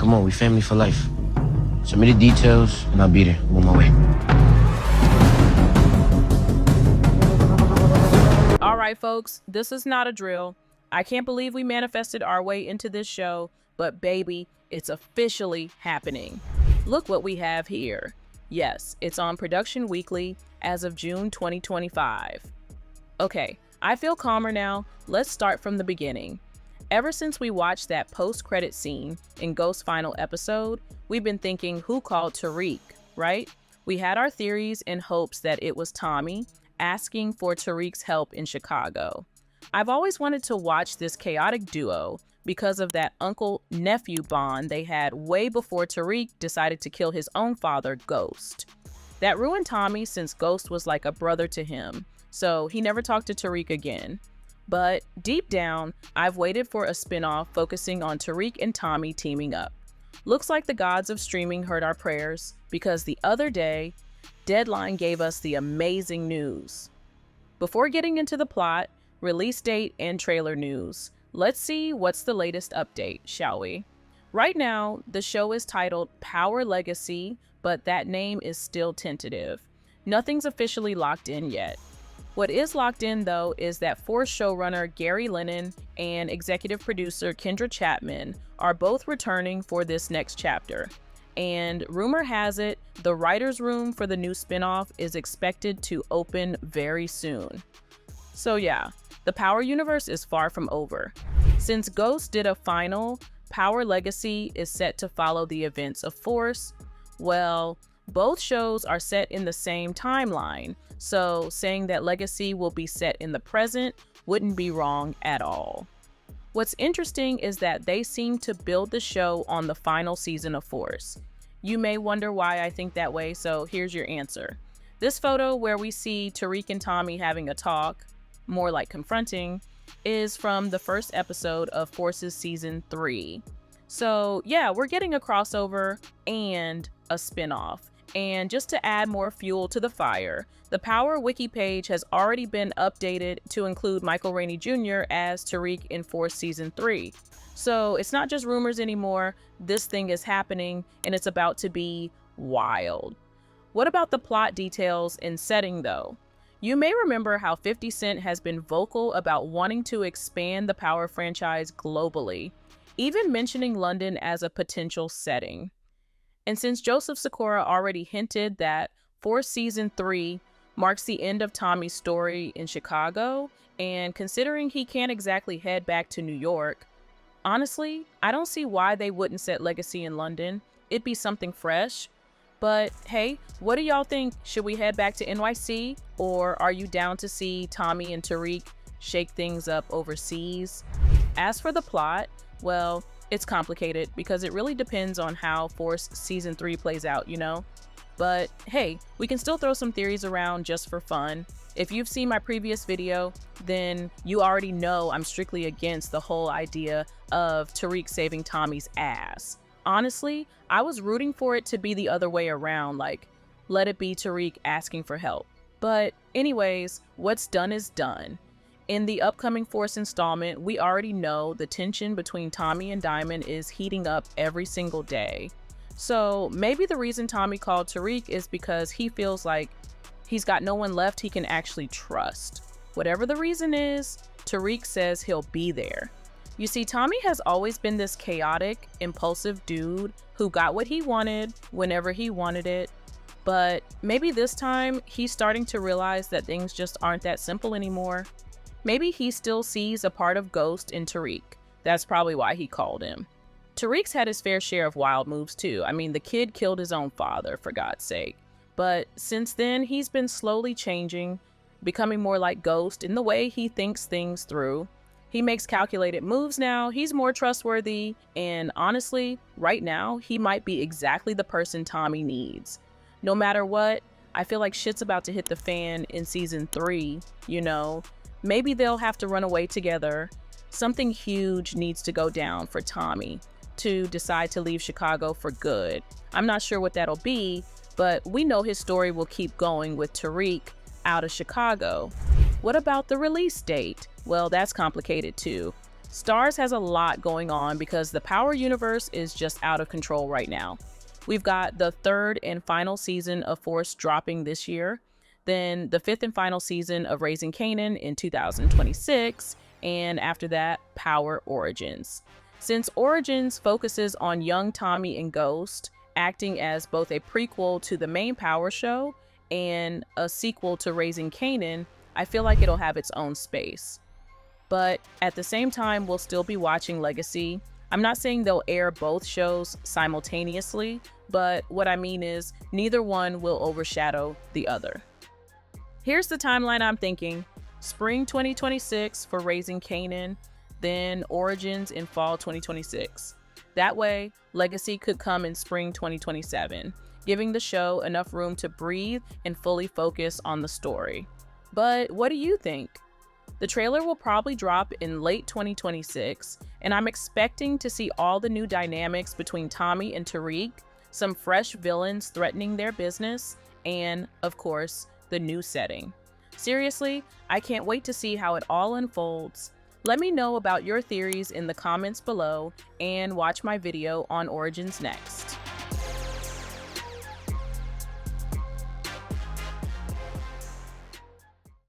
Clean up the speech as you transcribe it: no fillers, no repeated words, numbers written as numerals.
come on, we family for life. Send me the details, and I'll be there. I'm on my way. All right, folks, this is not a drill. I can't believe we manifested our way into this show, but baby, it's officially happening. Look what we have here. Yes, it's on Production Weekly as of June 2025. Okay, I feel calmer now. Let's start from the beginning. Ever since we watched that post-credit scene in Ghost's final episode, we've been thinking, who called Tariq, right? We had our theories in hopes that it was Tommy asking for Tariq's help in Chicago. I've always wanted to watch this chaotic duo because of that uncle-nephew bond they had way before Tariq decided to kill his own father, Ghost. That ruined Tommy since Ghost was like a brother to him, so he never talked to Tariq again. But deep down, I've waited for a spinoff focusing on Tariq and Tommy teaming up. Looks like the gods of streaming heard our prayers, because the other day, Deadline gave us the amazing news. Before getting into the plot, release date, and trailer news, let's see what's the latest update, shall we? Right now, the show is titled Power Legacy, but that name is still tentative. Nothing's officially locked in yet. What is locked in, though, is that Force showrunner Gary Lennon and executive producer Kendra Chapman are both returning for this next chapter. And rumor has it, the writer's room for the new spinoff is expected to open very soon. So yeah, the Power universe is far from over. Since Ghost did a final, Power Legacy is set to follow the events of Force. Well, both shows are set in the same timeline, so saying that Legacy will be set in the present wouldn't be wrong at all. What's interesting is that they seem to build the show on the final season of Force. You may wonder why I think that way, so here's your answer. This photo where we see Tariq and Tommy having a talk, more like confronting, is from the first episode of Force's season 3. So yeah, we're getting a crossover and a spinoff. And just to add more fuel to the fire, the Power Wiki page has already been updated to include Michael Rainey Jr. as Tariq in Force Season 3. So it's not just rumors anymore, this thing is happening and it's about to be wild. What about the plot details and setting though? You may remember how 50 Cent has been vocal about wanting to expand the Power franchise globally, even mentioning London as a potential setting. And since Joseph Sikora already hinted that Force Season 3 marks the end of Tommy's story in Chicago, and considering he can't exactly head back to New York, honestly, I don't see why they wouldn't set Legacy in London. It'd be something fresh. But hey, what do y'all think? Should we head back to NYC? Or are you down to see Tommy and Tariq shake things up overseas? As for the plot, well, it's complicated because it really depends on how Force Season 3 plays out, you know? But hey, we can still throw some theories around just for fun. If you've seen my previous video, then you already know I'm strictly against the whole idea of Tariq saving Tommy's ass. Honestly, I was rooting for it to be the other way around, like, let it be Tariq asking for help. But anyways, what's done is done. In the upcoming Force installment, we already know the tension between Tommy and Diamond is heating up every single day. So maybe the reason Tommy called Tariq is because he feels like he's got no one left he can actually trust. Whatever the reason is, Tariq says he'll be there. You see, Tommy has always been this chaotic, impulsive dude who got what he wanted whenever he wanted it. But maybe this time he's starting to realize that things just aren't that simple anymore. Maybe he still sees a part of Ghost in Tariq. That's probably why he called him. Tariq's had his fair share of wild moves too. I mean, the kid killed his own father, for God's sake. But since then, he's been slowly changing, becoming more like Ghost in the way he thinks things through. He makes calculated moves now, he's more trustworthy, and honestly, right now, he might be exactly the person Tommy needs. No matter what, I feel like shit's about to hit the fan in Season 3, you know? Maybe they'll have to run away together. Something huge needs to go down for Tommy to decide to leave Chicago for good. I'm not sure what that'll be, but we know his story will keep going with Tariq out of Chicago. What about the release date? Well, that's complicated too. Stars has a lot going on because the Power universe is just out of control right now. We've got the third and final season of Force dropping this year, then the fifth and final season of Raising Kanan in 2026, and after that, Power Origins. Since Origins focuses on young Tommy and Ghost, acting as both a prequel to the main Power show and a sequel to Raising Kanan, I feel like it'll have its own space. But at the same time, we'll still be watching Legacy. I'm not saying they'll air both shows simultaneously, but what I mean is neither one will overshadow the other. Here's the timeline I'm thinking. Spring 2026 for Raising Kanan, then Origins in fall 2026. That way, Legacy could come in spring 2027, giving the show enough room to breathe and fully focus on the story. But what do you think? The trailer will probably drop in late 2026, and I'm expecting to see all the new dynamics between Tommy and Tariq, some fresh villains threatening their business, and, of course, the new setting. Seriously, I can't wait to see how it all unfolds. Let me know about your theories in the comments below, and watch my video on Origins next.